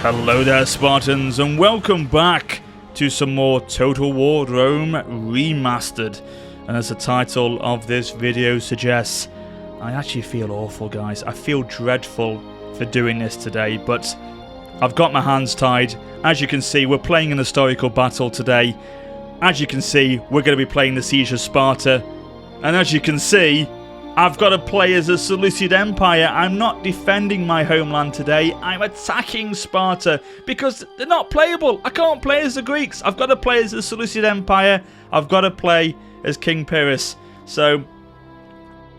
Hello there, Spartans, and welcome back to some more Total War Rome Remastered. And as the title of this video suggests, I actually feel awful, guys. I feel dreadful for doing this today, but I've got my hands tied. As you can see, we're playing an historical battle today. As you can see, we're going to be playing the Siege of Sparta. And as you can see, I've got to play as a Seleucid Empire. I'm not defending my homeland today. I'm attacking Sparta because they're not playable. I can't play as the Greeks. I've got to play as the Seleucid Empire. I've got to play as King Pyrrhus. So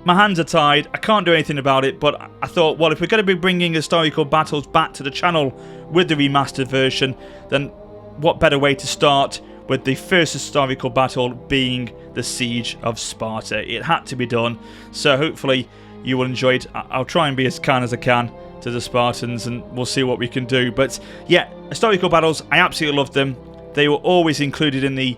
my hands are tied. I can't do anything about it, but I thought, well, if we're going to be bringing historical battles back to the channel with the remastered version, then what better way to start with the first historical battle being the Siege of Sparta. It had to be done, so hopefully you will enjoy it. I'll try and be as kind as I can to the Spartans, and we'll see what we can do. But yeah, historical battles, I absolutely love them. They were always included in the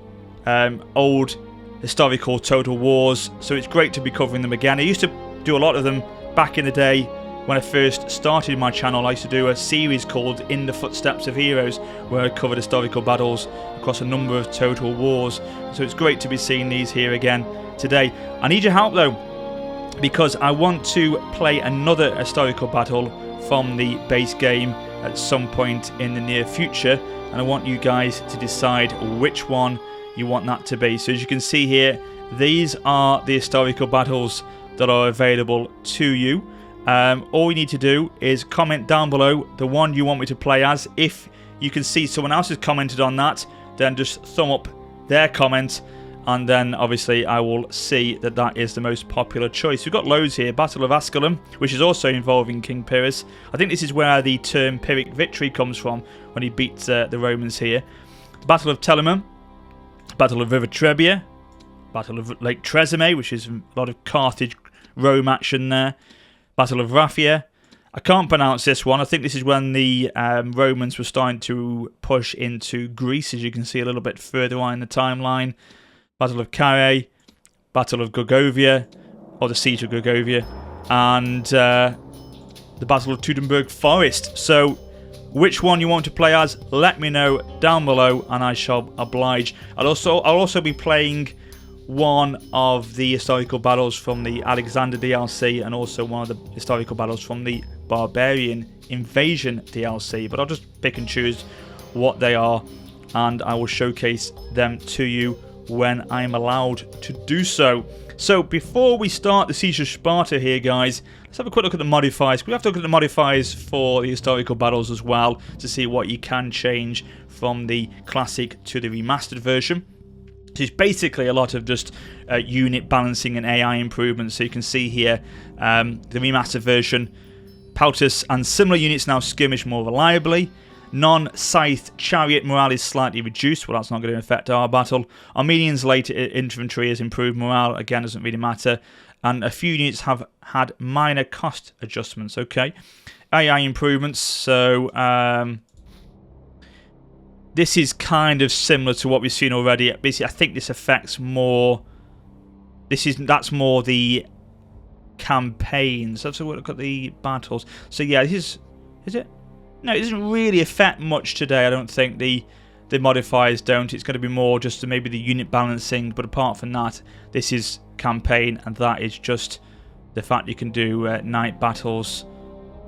old historical Total Wars, so it's great to be covering them again. I used to do a lot of them back in the day. When I first started my channel, I used to do a series called In the Footsteps of Heroes, where I covered historical battles across a number of Total Wars. So it's great to be seeing these here again today. I need your help though, because I want to play another historical battle from the base game at some point in the near future, and I want you guys to decide which one you want that to be. So as you can see here, these are the historical battles that are available to you. All you need to do is comment down below the one you want me to play as. If you can see someone else has commented on that, then just thumb up their comment, and then obviously I will see that that is the most popular choice. We've got loads here. Battle of Asculum, which is also involving King Pyrrhus. I think this is where the term Pyrrhic victory comes from, when he beats the Romans here. The Battle of Telamon, Battle of River Trebia, Battle of Lake Treseme, which is a lot of Carthage-Rome action there. Battle of Raphia. I can't pronounce this one. I think this is when the Romans were starting to push into Greece, as you can see a little bit further on in the timeline. Battle of Carrhae, Battle of Gergovia, or the Siege of Gergovia, and the Battle of Teutoburg Forest. So which one you want to play as, let me know down below, and I shall oblige. I'll also be playing one of the historical battles from the Alexander DLC, and also one of the historical battles from the Barbarian Invasion DLC, but I'll just pick and choose what they are, and I will showcase them to you when I'm allowed to do so. So before we start the Siege of Sparta here, guys, let's have a quick look at the modifiers. We have to look at the modifiers for the historical battles as well, to see what you can change from the classic to the remastered version. It's basically a lot of just unit balancing and AI improvements. So you can see here the remastered version. Pautus and similar units now skirmish more reliably. Non-scythed chariot morale is slightly reduced. Well, that's not going to affect our battle. Armenians' later infantry has improved morale. Again, doesn't really matter. And a few units have had minor cost adjustments. Okay. AI improvements. So this is kind of similar to what we've seen already. Basically, I think this affects more. That's more the campaigns. Let's have a look at the battles. So yeah, is it? No, it doesn't really affect much today. I don't think the modifiers don't. It's going to be more just maybe the unit balancing. But apart from that, this is campaign, and that is just the fact you can do night battles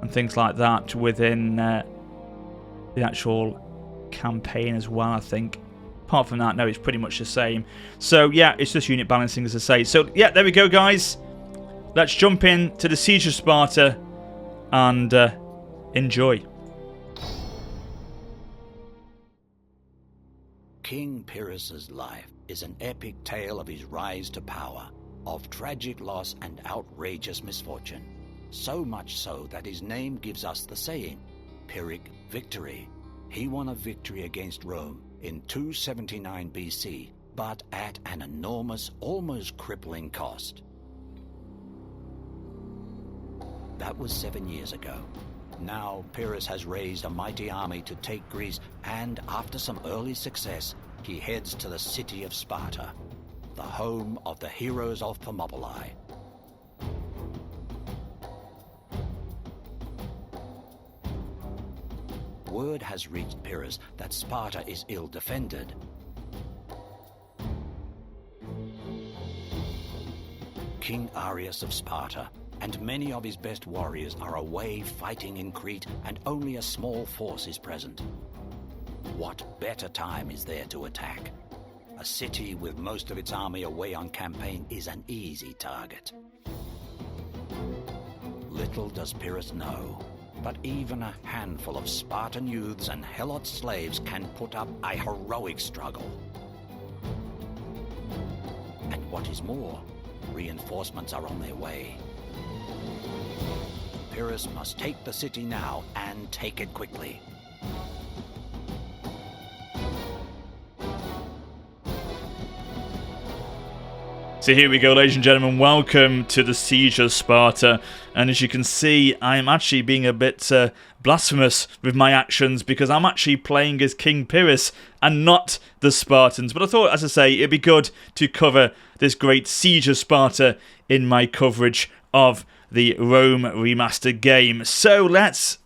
and things like that within the actual campaign as well, I think. Apart from that, no, it's pretty much the same. So yeah, it's just unit balancing, as I say. So yeah, there we go, guys. Let's jump in to the Siege of Sparta and enjoy. King Pyrrhus's life is an epic tale of his rise to power, of tragic loss and outrageous misfortune. So much so that his name gives us the saying, Pyrrhic victory. He won a victory against Rome in 279 BC, but at an enormous, almost crippling cost. That was 7 years ago. Now Pyrrhus has raised a mighty army to take Greece, and after some early success, he heads to the city of Sparta, the home of the heroes of Thermopylae. word has reached Pyrrhus that Sparta is ill-defended. King Arius of Sparta and many of his best warriors are away fighting in Crete, and only a small force is present. What better time is there to attack? A city with most of its army away on campaign is an easy target. Little does Pyrrhus know, but even a handful of Spartan youths and Helot slaves can put up a heroic struggle. And what is more, reinforcements are on their way. Pyrrhus must take the city now, and take it quickly. So here we go, ladies and gentlemen, welcome to the Siege of Sparta. And as you can see, I'm actually being a bit blasphemous with my actions, because I'm actually playing as King Pyrrhus and not the Spartans. But I thought, as I say, it'd be good to cover this great Siege of Sparta in my coverage of the Rome Remastered game. So let's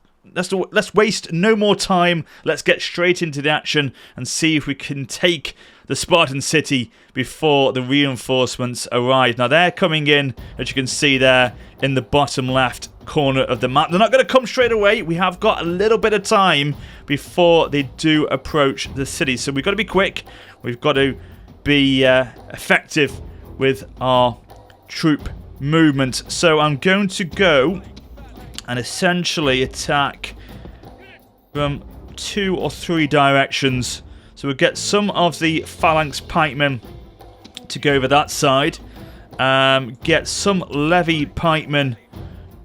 waste no more time. Let's get straight into the action and see if we can take the Spartan city before the reinforcements arrive. Now they're coming in, as you can see there, in the bottom left corner of the map. They're not going to come straight away. We have got a little bit of time before they do approach the city. So we've got to be quick. We've got to be effective with our troop movement. So I'm going to go and essentially attack from 2 or 3 directions. So we'll get some of the phalanx pikemen to go over that side. Get some levy pikemen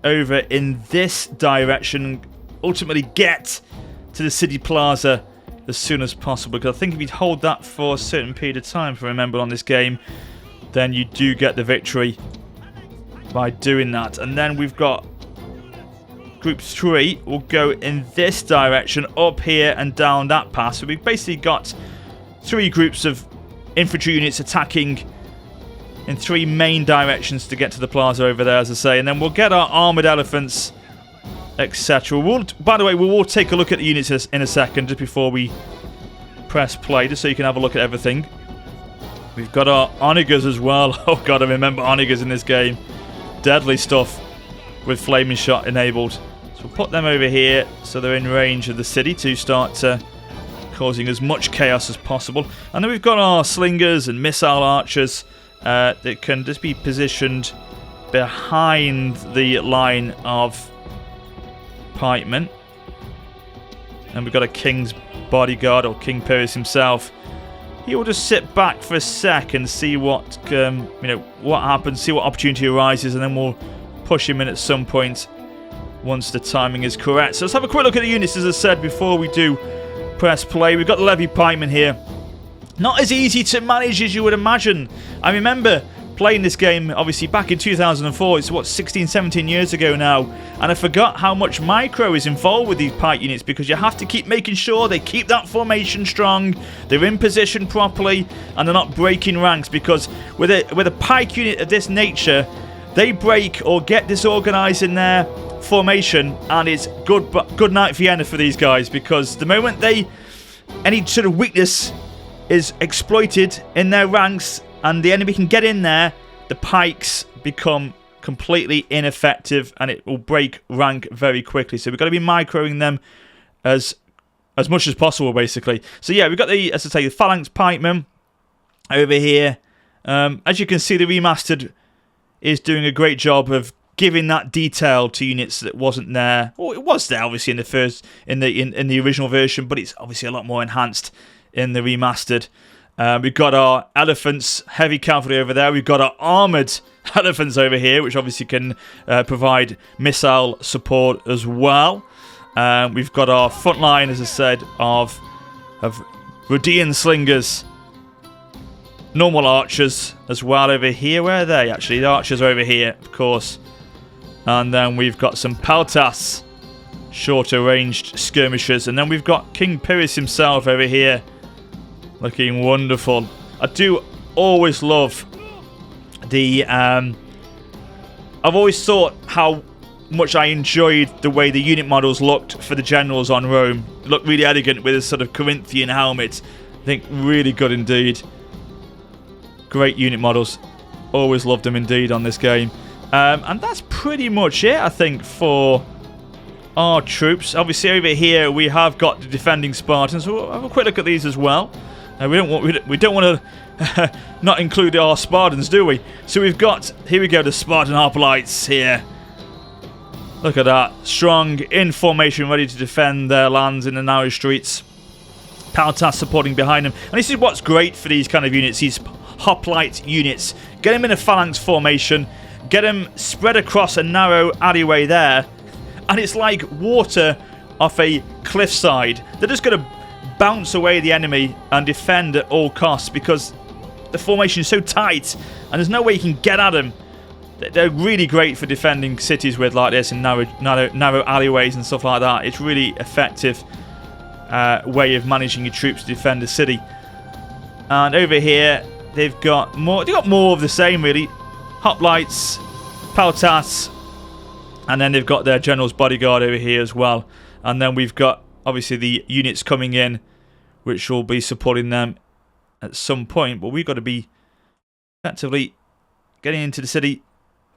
over in this direction. Ultimately get to the city plaza as soon as possible, because I think if you hold that for a certain period of time, if I remember on this game, then you do get the victory by doing that. And then we've got Group 3 will go in this direction, up here and down that path. So we've basically got 3 groups of infantry units attacking in 3 main directions to get to the plaza over there, as I say. And then we'll get our armoured elephants, etc. By the way, we will take a look at the units in a second, just before we press play, just so you can have a look at everything. We've got our onagers as well. Oh god, I remember onagers in this game. Deadly stuff with flaming shot enabled. So we'll put them over here so they're in range of the city to start causing as much chaos as possible. And then we've got our slingers and missile archers that can just be positioned behind the line of pikemen. And we've got a king's bodyguard, or King Pyrrhus himself. He will just sit back for a sec and see what what happens, see what opportunity arises, and then we'll push him in at some point once the timing is correct. So let's have a quick look at the units, as I said, before we do press play. We've got the levy pikemen here. Not as easy to manage as you would imagine. I remember playing this game, obviously, back in 2004. It's, 16, 17 years ago now. And I forgot how much micro is involved with these pike units, because you have to keep making sure they keep that formation strong, they're in position properly, and they're not breaking ranks. Because with a pike unit of this nature, they break or get disorganized in their formation, and it's good night Vienna for these guys, because the moment any sort of weakness is exploited in their ranks and the enemy can get in there, the pikes become completely ineffective and it will break rank very quickly. So we've got to be microing them as much as possible, basically. So yeah, we've got as I say, the phalanx pikemen over here. As you can see, the Remastered is doing a great job of giving that detail to units that wasn't there. Well, it was there obviously in the original version, but it's obviously a lot more enhanced in the Remastered. We've got our elephants, heavy cavalry over there. We've got our armoured elephants over here, which obviously can provide missile support as well. We've got our front line, as I said, of Rhodean slingers, normal archers as well over here. Where are they actually? The archers are over here, of course. And then we've got some peltas, shorter ranged skirmishers. And then we've got King Pyrrhus himself over here, looking wonderful. I do always love the... I've always thought how much I enjoyed the way the unit models looked for the generals on Rome look really elegant with his sort of Corinthian helmet. I think really good indeed. Great unit models. Always loved them indeed on this game. And that's pretty much it, I think, for our troops. Obviously, over here we have got the defending Spartans. So we'll have a quick look at these as well. We don't want to not include our Spartans, do we? So we've got, here we go, the Spartan hoplites here. Look at that. Strong, in formation, ready to defend their lands in the narrow streets. Paltas supporting behind them. And this is what's great for these kind of units, these hoplite units. Get them in a phalanx formation. Get them spread across a narrow alleyway there. And it's like water off a cliffside. They're just going to bounce away the enemy and defend at all costs because the formation is so tight and there's no way you can get at them. They're really great for defending cities with like this in narrow alleyways and stuff like that. It's really effective way of managing your troops to defend a city. And over here they've got more of the same really. Hoplites, Paltas, and then they've got their general's bodyguard over here as well. And then we've got obviously the units coming in which will be supporting them at some point, but we've got to be effectively getting into the city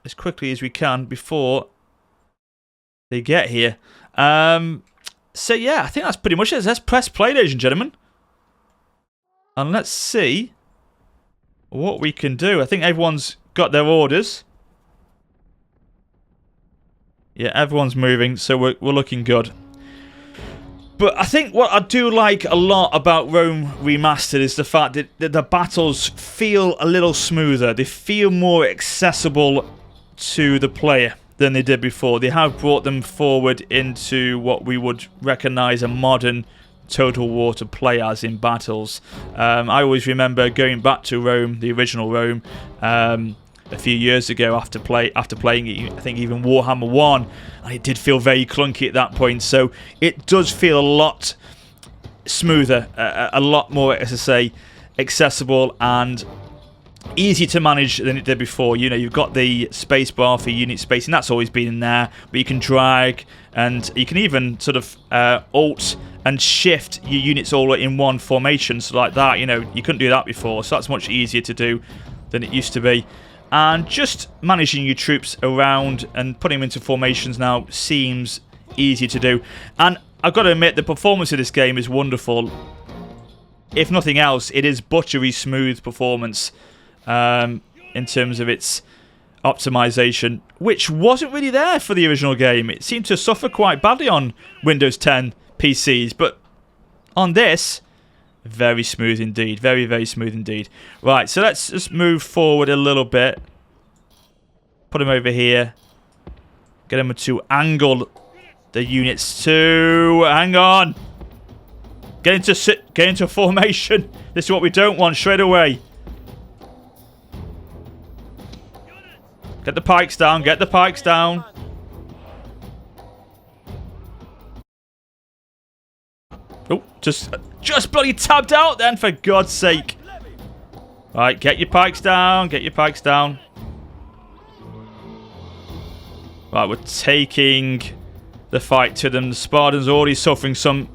as quickly as we can before they get here. So yeah, I think that's pretty much it. Let's press play, ladies and gentlemen. And let's see what we can do. I think everyone's got their orders. Yeah, everyone's moving, so we're looking good. But I think what I do like a lot about Rome Remastered is the fact that the battles feel a little smoother. They feel more accessible to the player than they did before. They have brought them forward into what we would recognise a modern Total War to play as in battles. I always remember going back to Rome, the original Rome, a few years ago after playing it, I think even Warhammer 1, and it did feel very clunky at that point. So it does feel a lot smoother, a lot more, as I say, accessible and easy to manage than it did before. You know, you've got the space bar for unit spacing, that's always been in there, but you can drag and you can even sort of alt and shift your units all in one formation, so like that. You know, you couldn't do that before, so that's much easier to do than it used to be. And just managing your troops around and putting them into formations now seems easy to do. And I've got to admit, the performance of this game is wonderful. If nothing else, it is buttery smooth performance in terms of its optimization, which wasn't really there for the original game. It seemed to suffer quite badly on Windows 10 PCs, but on this, very smooth indeed. Very, very smooth indeed. Right, so let's just move forward a little bit. Put him over here. Get him to angle the units to... Hang on. Get into formation. This is what we don't want straight away. Get the pikes down. Get the pikes down. Oh, just bloody tabbed out then, for God's sake. Right, get your pikes down. Get your pikes down. Right, we're taking the fight to them. The Spartans are already suffering some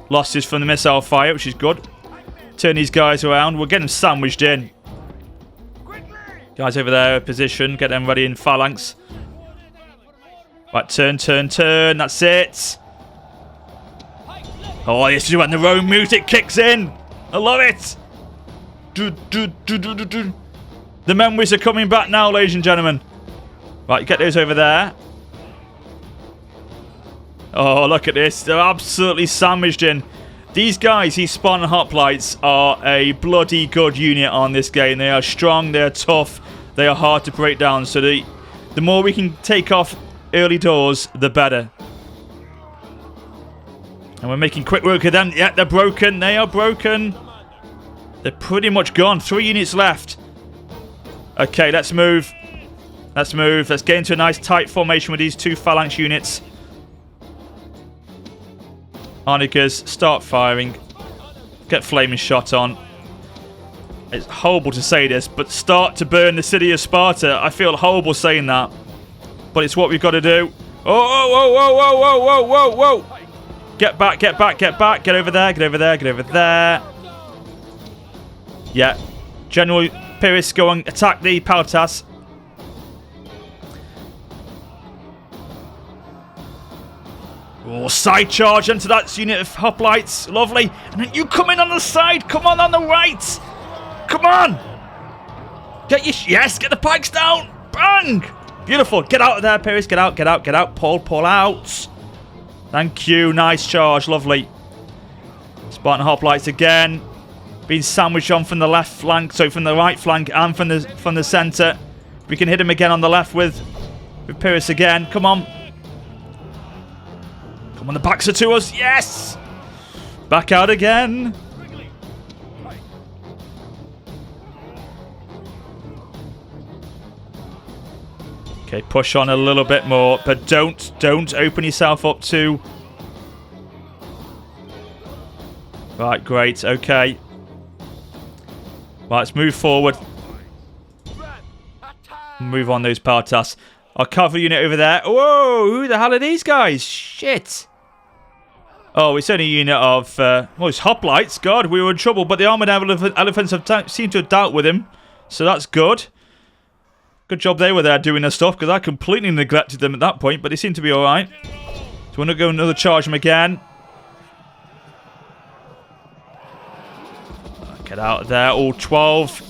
losses from the missile fire, which is good. Turn these guys around. We'll get them sandwiched in. Guys over there, position. Get them ready in phalanx. Right, turn, turn, turn. That's it. Oh, this is when the Rome music kicks in. I love it. The memories are coming back now, ladies and gentlemen. Right, get those over there. Oh, look at this. They're absolutely sandwiched in. These guys, these Spartan hoplites, are a bloody good unit on this game. They are strong, they are tough, they are hard to break down. So the more we can take off early doors, the better. And we're making quick work of them. Yeah, they're broken. They are broken. They're pretty much gone. 3 units left. Okay, let's move. Let's move. Let's get into a nice tight formation with these 2 phalanx units. Arnicas, start firing. Get flaming shot on. It's horrible to say this, but start to burn the city of Sparta. I feel horrible saying that, but it's what we've got to do. Oh, whoa, whoa, whoa, whoa, whoa, whoa, whoa, whoa. Get back, get back, get back. Get over there, get over there, get over there. Yeah. General Pyrrhus, go and attack the Pautas. Oh, side charge into that unit of hoplites. Lovely. And then you come in on the side. Come on the right. Come on. Get your... Yes, get the pikes down. Bang. Beautiful. Get out of there, Pyrrhus. Get out, get out, get out. Pull out. Thank you. Nice charge. Lovely. Spartan hoplites again. Being sandwiched on from the left flank. So from the right flank and from the centre. We can hit him again on the left with Pyrrhus again. Come on. Come on, the backs are to us. Yes! Back out again. Okay, push on a little bit more, but don't open yourself up to... Right, great, okay. Right, let's move forward. Move on those Partas. Our cavalry unit over there. Whoa, who the hell are these guys? Shit. Oh, it's only a unit of... well, it's hoplites. God, we were in trouble. But the armoured elephants seem to have dealt with him. So that's good. Good job they were there doing their stuff, because I completely neglected them at that point. But they seem to be alright. So we're going to go another charge them again. Get out of there. All 12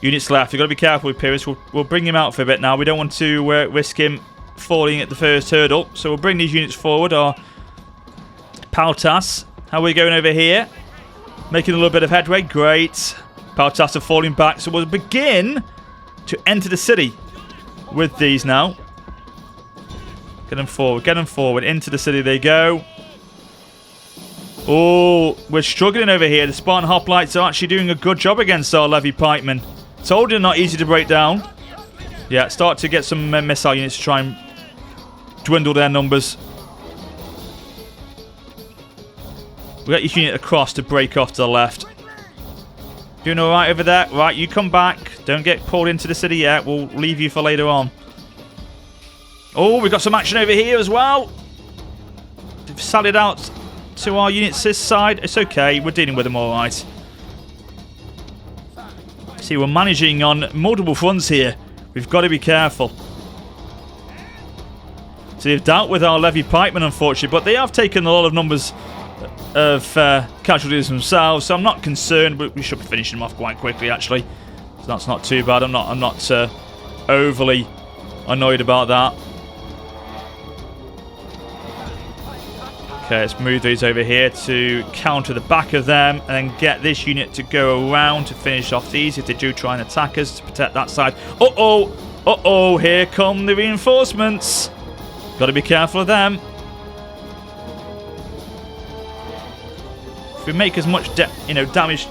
units left. You've got to be careful with Pyrrhus. We'll bring him out for a bit now. We don't want to risk him falling at the first hurdle. So we'll bring these units forward. Our Pautas. How are we going over here? Making a little bit of headway. Great. Pautas are falling back. So we'll begin to enter the city with these now. Get them forward. Get them forward. Into the city they go. Oh, we're struggling over here. The Spartan hoplites are actually doing a good job against our levy pikemen. Told you, not easy to break down. Yeah, start to get some missile units to try and dwindle their numbers. We got each unit across to break off to the left. Doing alright over there? Right, you come back. Don't get pulled into the city yet. We'll leave you for later on. Oh, we've got some action over here as well. They've sallied out to our units this side. It's okay. We're dealing with them alright. See, we're managing on multiple fronts here. We've got to be careful. So they've dealt with our levy pikemen, unfortunately, but they have taken a lot of numbers of casualties themselves, so I'm not concerned, but we should be finishing them off quite quickly, actually. So that's not too bad. I'm not overly annoyed about that. Okay, let's move these over here to counter the back of them, and then get this unit to go around to finish off these if they do try and attack us, to protect that side. Uh-oh! Uh-oh! Here come the reinforcements! Got to be careful of them. If we make as much damage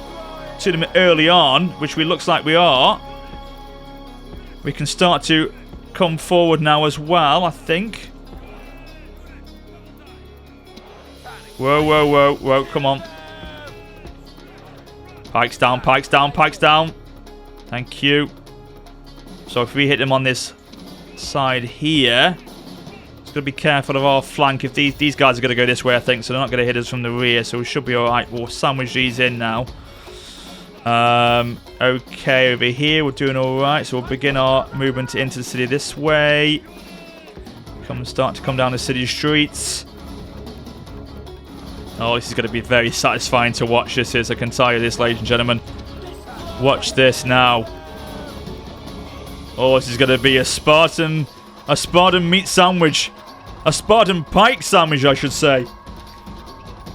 to them early on, which we looks like we are, we can start to come forward now as well, I think. Whoa, whoa, whoa, whoa, come on. Pikes down, pikes down, pikes down. Thank you. So if we hit them on this side here, just got to be careful of our flank. If these guys are going to go this way, I think, so they're not going to hit us from the rear, so we should be alright. We'll sandwich these in now. Okay, over here we're doing alright, so we'll begin our movement into the city this way. Start to come down the city streets. Oh, this is going to be very satisfying to watch. This is, I can tell you this, ladies and gentlemen. Watch this now. Oh, this is going to be a Spartan meat sandwich. A Spartan pike sandwich, I should say.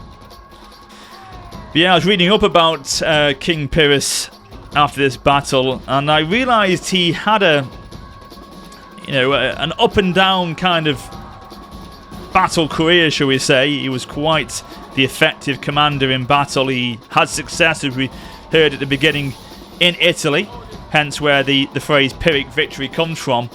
But yeah, I was reading up about King Pyrrhus after this battle, and I realised he had an up and down kind of battle career, shall we say. He was quite the effective commander in battle. He had success, as we heard at the beginning, in Italy, hence where the phrase Pyrrhic victory comes from.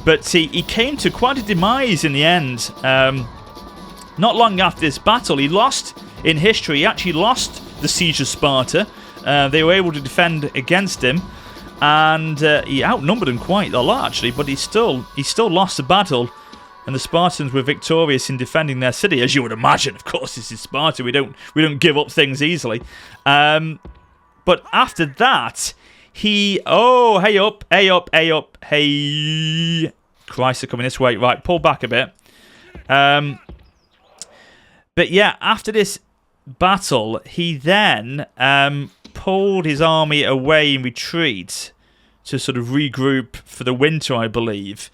But he came to quite a demise in the end. Not long after this battle, he lost in history. He actually lost the Siege of Sparta. They were able to defend against him, and he outnumbered them quite a lot, actually, but he still lost the battle. and the Spartans were victorious in defending their city, as you would imagine. Of course, this is Sparta. We don't give up things easily. But after that, hey up. Christ, they're coming this way. Right, pull back a bit. But yeah, after this battle, he then pulled his army away in retreat to sort of regroup for the winter, I believe.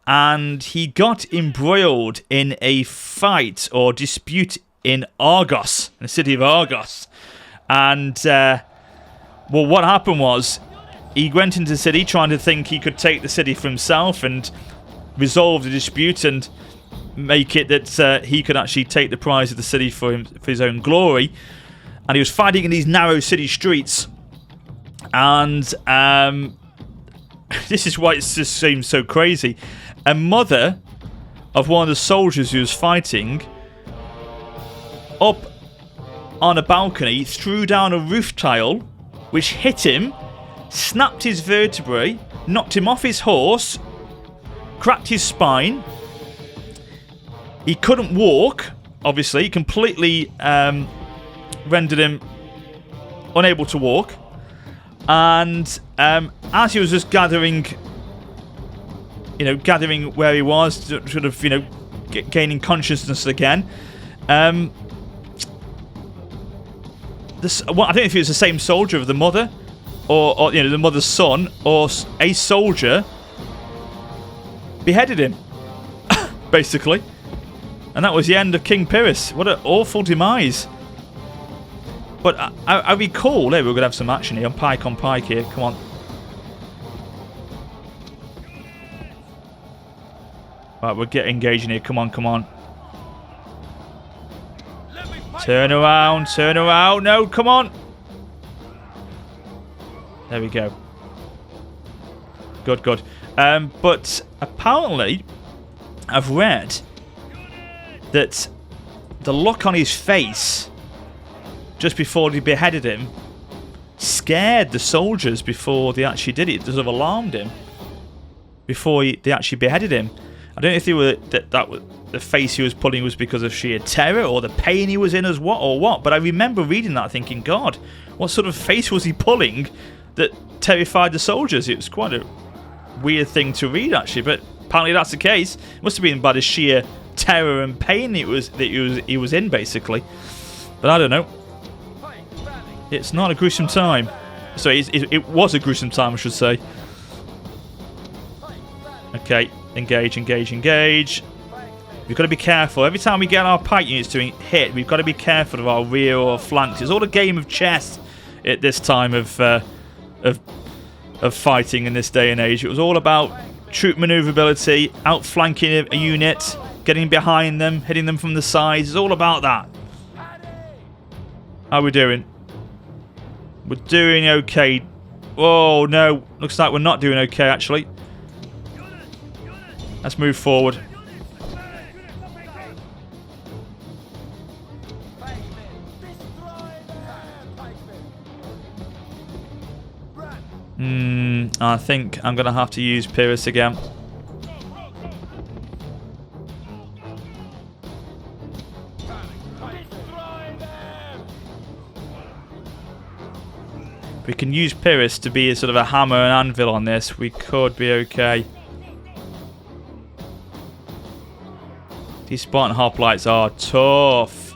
And he got embroiled in a fight or dispute in Argos, in the city of Argos. And, well, what happened was he went into the city trying to think he could take the city for himself and resolve the dispute and make it that he could actually take the prize of the city for his own glory. And he was fighting in these narrow city streets. And this is why it just seems so crazy. A mother of one of the soldiers who was fighting up on a balcony threw down a roof tile, which hit him, snapped his vertebrae, knocked him off his horse, cracked his spine. He couldn't walk, obviously, completely rendered him unable to walk. And as he was just gathering where he was, sort of, gaining consciousness again. I don't know if it was the same soldier of the mother, or the mother's son, or a soldier beheaded him, basically. And that was the end of King Pyrrhus. What an awful demise. But I recall, we're going to have some action here, on pike here, come on. Right, we'll get engaging here. Come on. Turn around. No, come on. There we go. Good. But apparently, I've read that the look on his face just before they beheaded him scared the soldiers before they actually did it. It sort of alarmed him before they actually beheaded him. I don't know if they were that the face he was pulling was because of sheer terror or the pain he was in as what. But I remember reading that thinking, God, what sort of face was he pulling that terrified the soldiers? It was quite a weird thing to read, actually. But apparently that's the case. It must have been by the sheer terror and pain he was in, basically. But I don't know. It's not a gruesome time. So it was a gruesome time, I should say. Okay. Engage. We've got to be careful. Every time we get our pike units to hit, we've got to be careful of our rear or flanks. It's all a game of chess at this time of fighting in this day and age. It was all about troop maneuverability, outflanking a unit, getting behind them, hitting them from the sides. It's all about that. How are we doing? We're doing okay. Oh, no. Looks like we're not doing okay, actually. Let's move forward. I think I'm going to have to use Pyrrhus again. If we can use Pyrrhus to be a sort of a hammer and anvil on this, we could be okay. These Spartan hoplites are tough.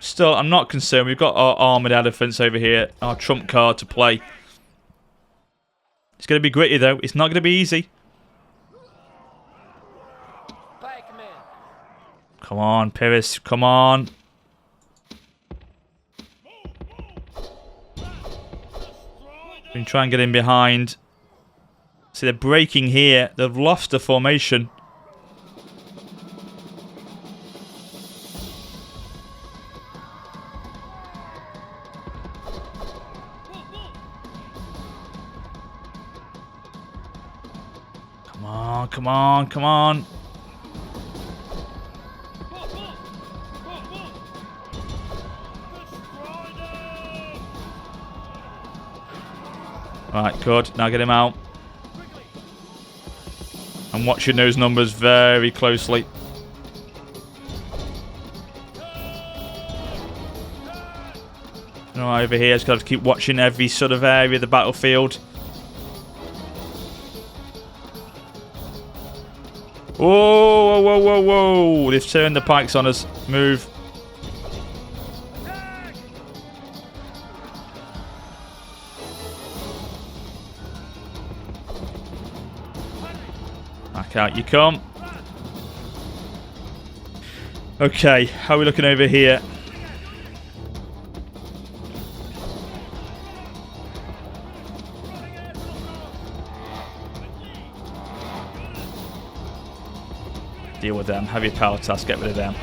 Still, I'm not concerned. We've got our armoured elephants over here. Our trump card to play. It's going to be gritty, though. It's not going to be easy. Come on, Pyrrhus. Come on. We can try and get in behind. See, they're breaking here. They've lost the formation. Come on. Right, good. Now get him out. I'm watching those numbers very closely. Right, over here, just got to keep watching every sort of area of the battlefield. Whoa, whoa, whoa, whoa! They've turned the pikes on us. Move. Back out you come. Okay, how are we looking over here? Deal with them. Have your power task. Get rid of them.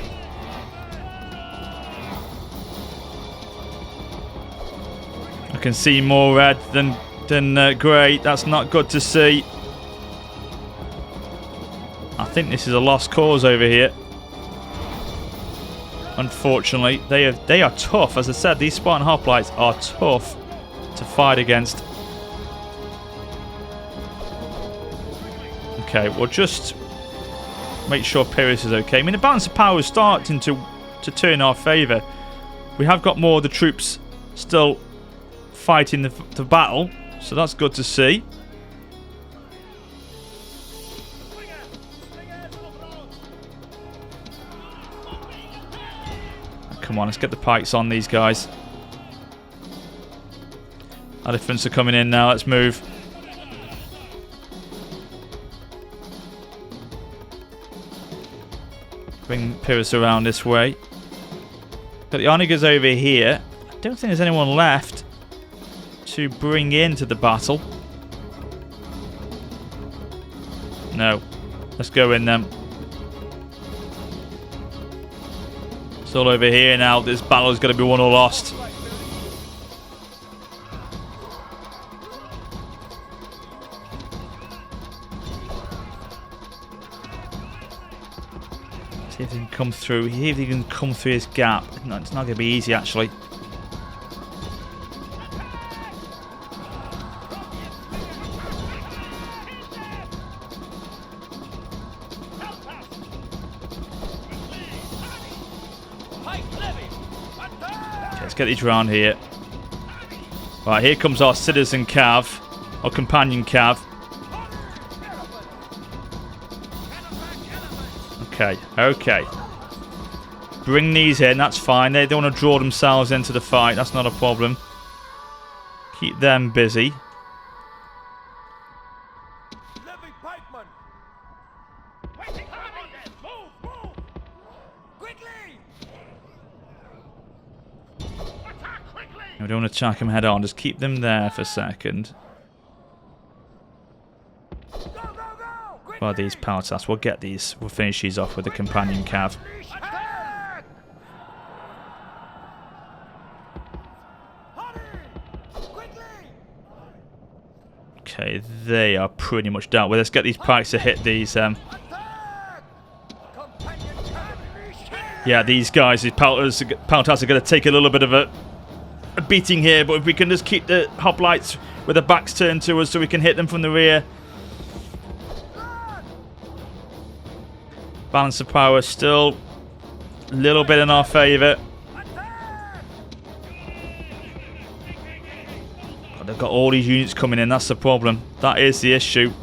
I can see more red than grey. That's not good to see. I think this is a lost cause over here. Unfortunately, they are tough. As I said, these Spartan hoplites are tough to fight against. Okay, we'll just make sure Pyrrhus is okay. I mean, the balance of power is starting to turn in our favour. We have got more of the troops still fighting the battle, so that's good to see. Come on, let's get the pikes on these guys. Elephants are coming in now. Let's move. Bring Pyrrhus around this way. Got the onagers over here. I don't think there's anyone left to bring into the battle. No. Let's go in then. It's all over here now. This battle is going to be won or lost. See if they can come through. See if they can come through his gap. No, it's not going to be easy, actually. Okay, let's get these round here. Right, here comes our citizen cav, or companion cav. Okay. Bring these in, that's fine. They don't want to draw themselves into the fight. That's not a problem. Keep them busy. We don't want to attack them head on. Just keep them there for a second. Well, these power tasks, we'll get these. We'll finish these off with the companion cav. Okay, they are pretty much dealt with. Let's get these pikes to hit these. Yeah, these guys, these power tasks are going to take a little bit of a beating here, but if we can just keep the hoplites with their backs turned to us so we can hit them from the rear. Balance of power still a little bit in our favour. They've got all these units coming in, that's the problem. That is the issue.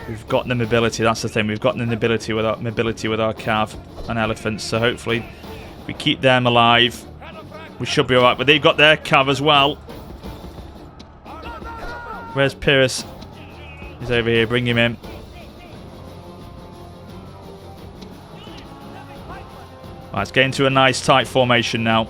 We've got the mobility, that's the thing. We've got the mobility with our cav and elephants, so hopefully we keep them alive. We should be alright, but they've got their cav as well. Where's Pyrrhus? He's over here, bring him in. Right, it's getting to a nice tight formation now.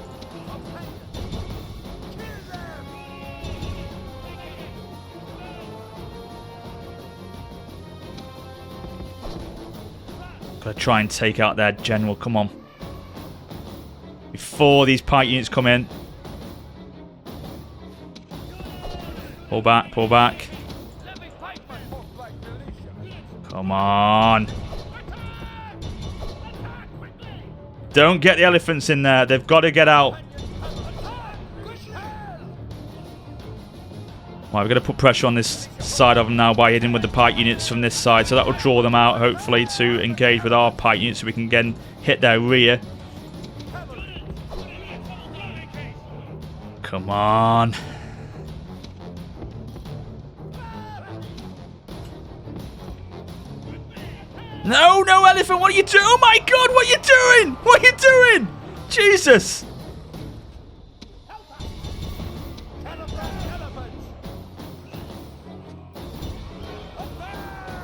Gotta try and take out their general, come on. Before these pike units come in. Pull back, pull back. Come on. Don't get the elephants in there. They've got to get out. Right, we're going to put pressure on this side of them now by hitting with the pike units from this side. So that will draw them out, hopefully, to engage with our pike units so we can again hit their rear. Come on. No, no, elephant, what are you doing? Oh my god, what are you doing? What are you doing? Jesus.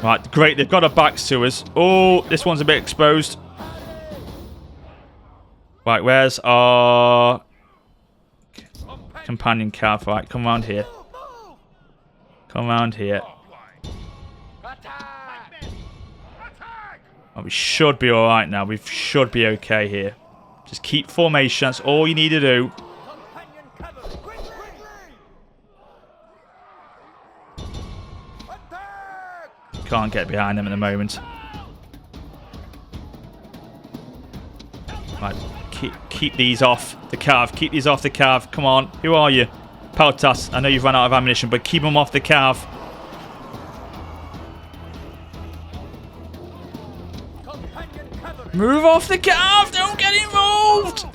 Right, great, they've got our backs to us. Oh, this one's a bit exposed. Right, where's our companion cav? Right, come around here. Come around here. Oh, we should be alright now. We should be okay here. Just keep formation. That's all you need to do. Can't get behind them at the moment. Right, keep these off the cav. Keep these off the cav. Come on. Who are you? Peltas. I know you've run out of ammunition, but keep them off the cav. Move off the cav! Don't get involved!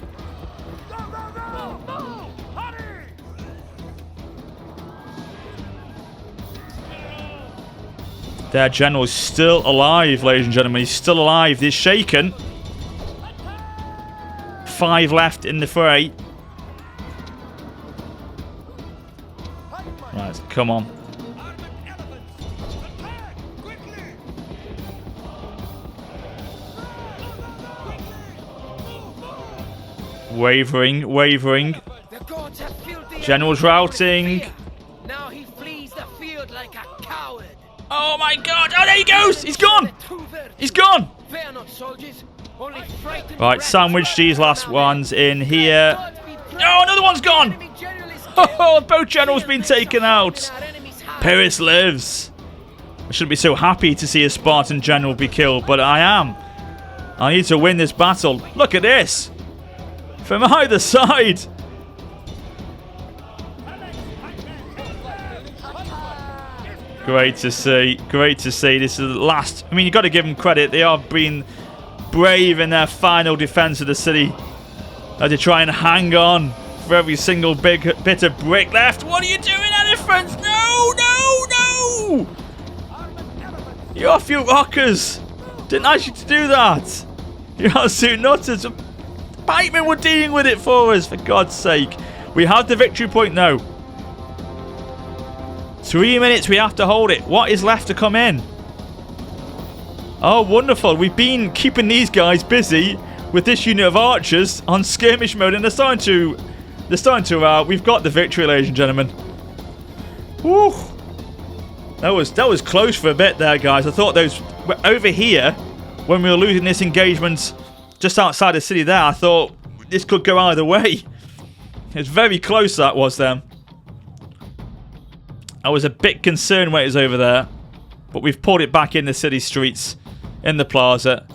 Their general is still alive, ladies and gentlemen. He's still alive. He's shaken. 5 left in the fray. Right, come on. Wavering, wavering. General's routing. Now he flees the field like a coward. Oh my god! Oh, there he goes! He's gone! He's gone! Right, sandwich these last ones in here. Oh, another one's gone! Oh, both generals been taken out. Paris lives. I shouldn't be so happy to see a Spartan general be killed, but I am. I need to win this battle. Look at this! From either side! Great to see. Great to see. This is the last. I mean, you've got to give them credit. They are being brave in their final defense of the city. As they try and hang on for every single big bit of brick left. What are you doing, elephants? No, no, no! You're off your rockers. Didn't ask you to do that. You're absolute nutters. The pikemen were dealing with it for us, for God's sake. We have the victory point now. 3 minutes, we have to hold it. What is left to come in? Oh, wonderful. We've been keeping these guys busy with this unit of archers on skirmish mode, and they're starting to we've got the victory, ladies and gentlemen. Woo. That was close for a bit there, guys. I thought those over here, when we were losing this engagement just outside the city there, I thought this could go either way. It was very close, that was then. I was a bit concerned when it was over there, but we've pulled it back in the city streets, in the plaza.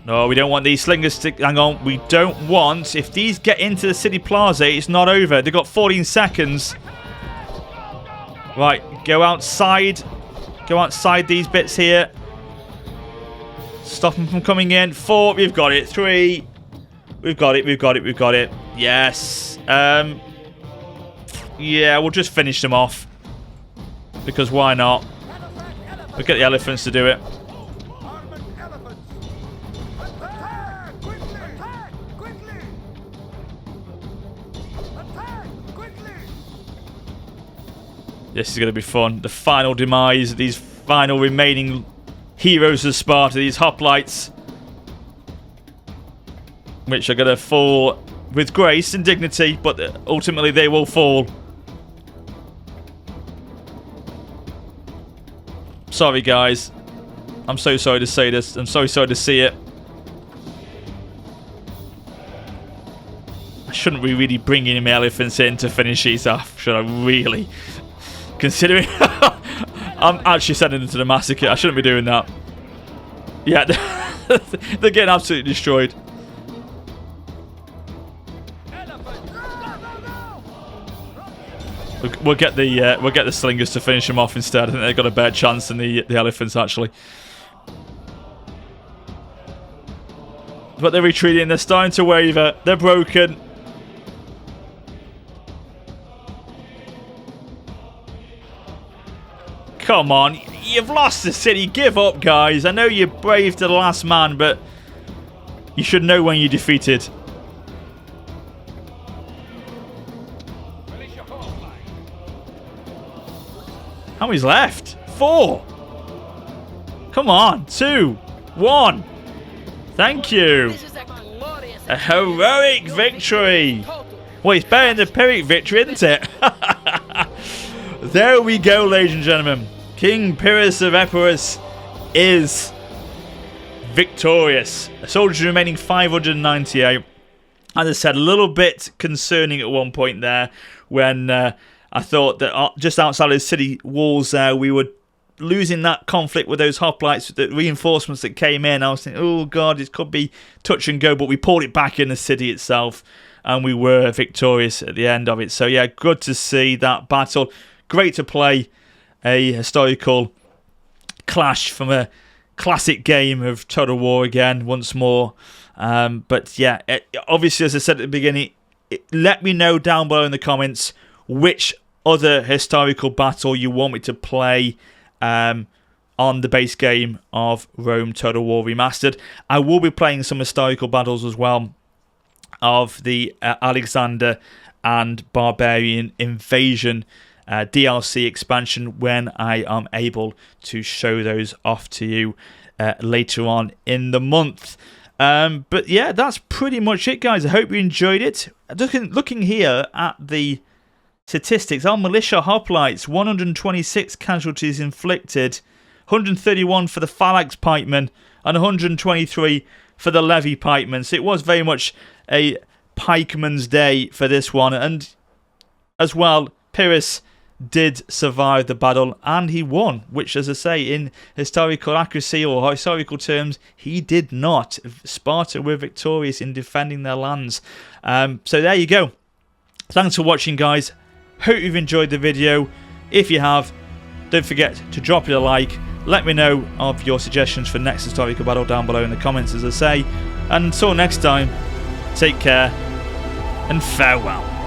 No, we don't want these slingers to... Hang on, we don't want... If these get into the city plaza, it's not over. They've got 14 seconds. Right, go outside. Go outside these bits here. Stop them from coming in. 4, we've got it. 3, we've got it, we've got it, we've got it. Yes. Yeah, we'll just finish them off. Because why not? We'll get the elephants to do it. This is going to be fun. The final demise of these final remaining heroes of Sparta, these hoplites, which are going to fall with grace and dignity, but ultimately they will fall. Sorry, guys. I'm so sorry to say this. I'm so sorry to see it. I shouldn't be really bringing my elephants in to finish these off, should I really? Considering I'm actually sending them to the massacre. I shouldn't be doing that. Yeah, they're getting absolutely destroyed. We'll get the slingers to finish them off instead. I think they've got a better chance than the elephants, actually. But they're retreating. They're starting to waver. They're broken. Come on. You've lost the city. Give up, guys. I know you're brave to the last man, but you should know when you're defeated. How many's left? 4. Come on. 2, 1. Thank you. A heroic victory. Well, it's better than the Pyrrhic victory, isn't it? There we go, ladies and gentlemen. King Pyrrhus of Epirus is victorious. Soldiers remaining 598. As I said, a little bit concerning at one point there when I thought that just outside of the city walls there, we were losing that conflict with those hoplites, the reinforcements that came in. I was thinking, oh God, it could be touch and go, but we pulled it back in the city itself and we were victorious at the end of it. So yeah, good to see that battle. Great to play a historical clash from a classic game of Total War again, once more. But yeah, obviously, as I said at the beginning, let me know down below in the comments which other historical battle you want me to play on the base game of Rome Total War Remastered. I will be playing some historical battles as well of the Alexander and Barbarian Invasion DLC expansion when I am able to show those off to you later on in the month. But yeah, that's pretty much it, guys. I hope you enjoyed it. Looking here at the statistics, our militia hoplites, 126 casualties inflicted, 131 for the phalanx pikemen, and 123 for the levy pikemen. So it was very much a pikeman's day for this one. And as well, Pyrrhus did survive the battle and he won, which, as I say, in historical accuracy or historical terms, he did not. Sparta were victorious in defending their lands. So there you go. Thanks for watching, guys. Hope you've enjoyed the video. If you have, don't forget to drop it a like. Let me know of your suggestions for next historical battle down below in the comments, as I say. And until next time, take care and farewell.